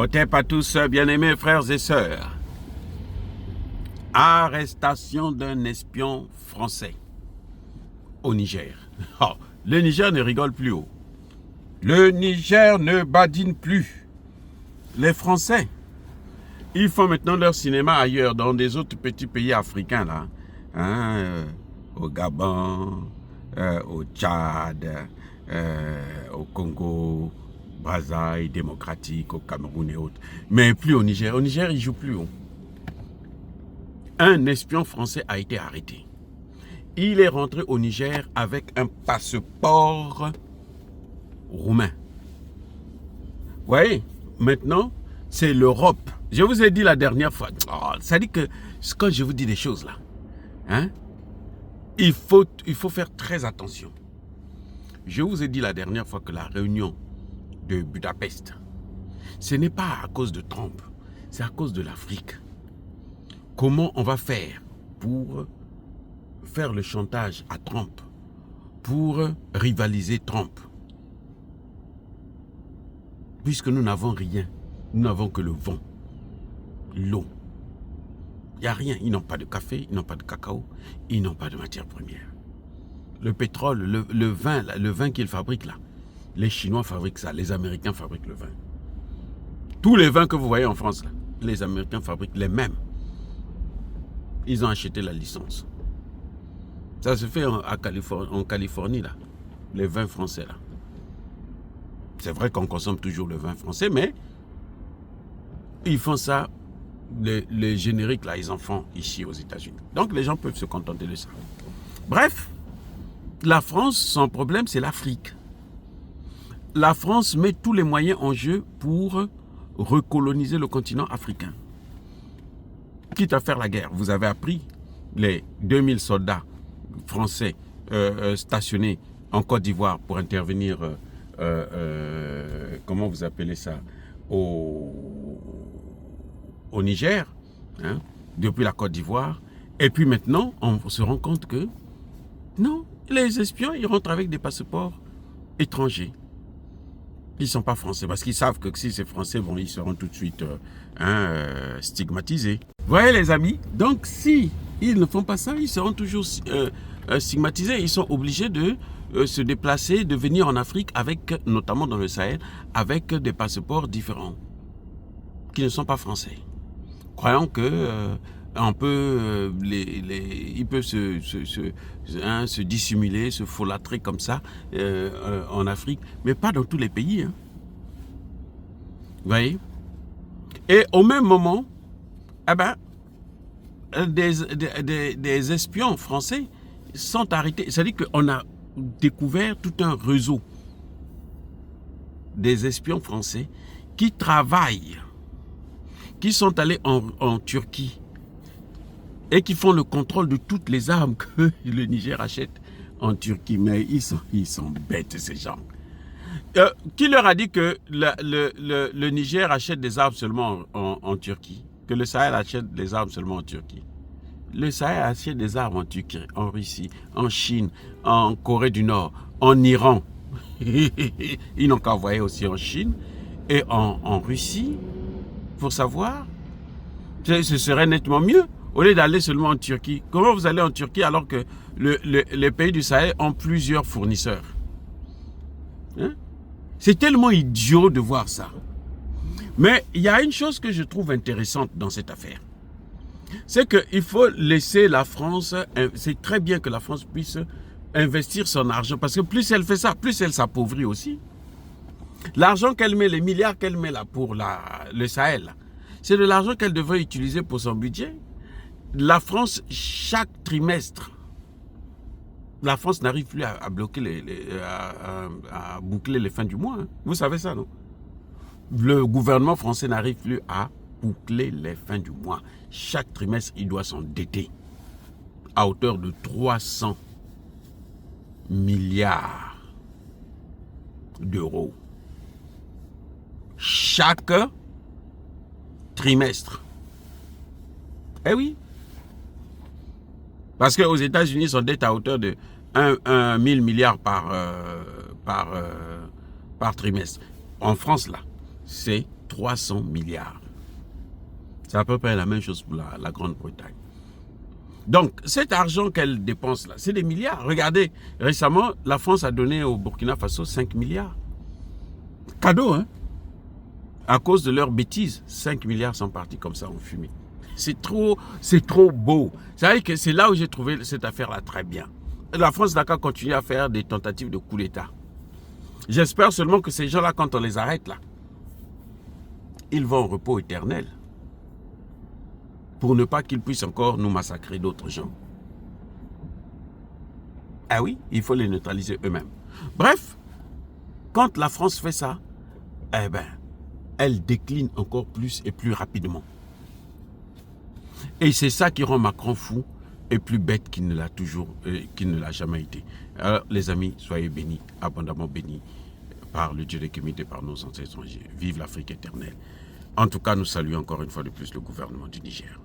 Otep à tous, bien-aimés frères et sœurs. Arrestation d'un espion français au Niger. Oh, le Niger ne rigole plus haut. Le Niger ne badine plus. Les Français, ils font maintenant leur cinéma ailleurs, dans des autres petits pays africains, là. Au Gabon, au Tchad, au Congo, Brazzaville, démocratique, au Cameroun et autres. Mais plus au Niger. Au Niger, ils ne jouent plus haut. Un espion français a été arrêté. Il est rentré au Niger avec un passeport roumain. Vous voyez, maintenant, c'est l'Europe. Je vous ai dit la dernière fois, ça dit que quand je vous dis des choses là, il faut faire très attention. Je vous ai dit la dernière fois que la réunion de Budapest, ce n'est pas à cause de Trump, c'est à cause de l'Afrique. Comment on va faire pour faire le chantage à Trump, pour rivaliser Trump? Puisque nous n'avons rien, nous n'avons que le vent, l'eau. Il n'y a rien, ils n'ont pas de café, ils n'ont pas de cacao, ils n'ont pas de matière première. Le pétrole, le vin qu'ils fabriquent là, les Chinois fabriquent ça, les Américains fabriquent le vin. Tous les vins que vous voyez en France là, les Américains fabriquent les mêmes. Ils ont acheté la licence. Ça se fait en Californie là, les vins français là. C'est vrai qu'on consomme toujours le vin français, mais ils font ça, les génériques là, ils en font ici aux États-Unis. Donc les gens peuvent se contenter de ça. Bref, la France, son problème, c'est l'Afrique. La France met tous les moyens en jeu pour recoloniser le continent africain. Quitte à faire la guerre. Vous avez appris les 2000 soldats français stationnés en Côte d'Ivoire pour intervenir, comment vous appelez ça, au Niger, depuis la Côte d'Ivoire. Et puis maintenant, on se rend compte que non, les espions, ils rentrent avec des passeports étrangers. Ils ne sont pas français, parce qu'ils savent que si c'est français, bon, ils seront tout de suite stigmatisés. Vous voyez les amis, donc si ils ne font pas ça, ils seront toujours stigmatisés. Ils sont obligés de se déplacer, de venir en Afrique, avec, notamment dans le Sahel, avec des passeports différents, qui ne sont pas français. Croyant que il peut se dissimuler, se folâtrer comme ça en Afrique, mais pas dans tous les pays. Vous voyez? Et au même moment, des espions français sont arrêtés. C'est-à-dire qu'on a découvert tout un réseau des espions français qui travaillent, qui sont allés en Turquie, et qui font le contrôle de toutes les armes que le Niger achète en Turquie. Mais ils sont bêtes, ces gens. Qui leur a dit que le Niger achète des armes seulement en Turquie? Que le Sahel achète des armes seulement en Turquie? Le Sahel achète des armes en Turquie, en Russie, en Chine, en Corée du Nord, en Iran. Ils n'ont qu'à envoyer aussi en Chine et en Russie pour savoir. Ce serait nettement mieux. Au lieu d'aller seulement en Turquie. Comment vous allez en Turquie alors que les pays du Sahel ont plusieurs fournisseurs? C'est tellement idiot de voir ça. Mais il y a une chose que je trouve intéressante dans cette affaire. C'est qu'il faut laisser la France, c'est très bien que la France puisse investir son argent. Parce que plus elle fait ça, plus elle s'appauvrit aussi. L'argent qu'elle met, les milliards qu'elle met là pour le Sahel, c'est de l'argent qu'elle devrait utiliser pour son budget. La France, chaque trimestre, la France n'arrive plus à bloquer à boucler les fins du mois. Vous savez ça, non? Le gouvernement français n'arrive plus à boucler les fins du mois. Chaque trimestre, il doit s'endetter à hauteur de 300 milliards d'euros. Chaque trimestre. Eh oui. Parce qu'aux États-Unis, son dette à hauteur de 1 000 milliards par trimestre. En France, là, c'est 300 milliards. C'est à peu près la même chose pour la Grande-Bretagne. Donc, cet argent qu'elle dépense là, c'est des milliards. Regardez, récemment, la France a donné au Burkina Faso 5 milliards. Cadeau, hein? À cause de leurs bêtises, 5 milliards sont partis comme ça en fumée. C'est trop beau. C'est là où j'ai trouvé cette affaire-là très bien. La France n'a qu'à continuer à faire des tentatives de coup d'État. J'espère seulement que ces gens-là, quand on les arrête là, ils vont au repos éternel. Pour ne pas qu'ils puissent encore nous massacrer d'autres gens. Ah oui, il faut les neutraliser eux-mêmes. Bref, quand la France fait ça, eh ben, elle décline encore plus et plus rapidement. Et c'est ça qui rend Macron fou et plus bête qu'il ne l'a jamais été. Alors, les amis, soyez bénis, abondamment bénis par le Dieu des Kémites et par nos ancêtres étrangers. Vive l'Afrique éternelle. En tout cas, nous saluons encore une fois de plus le gouvernement du Niger.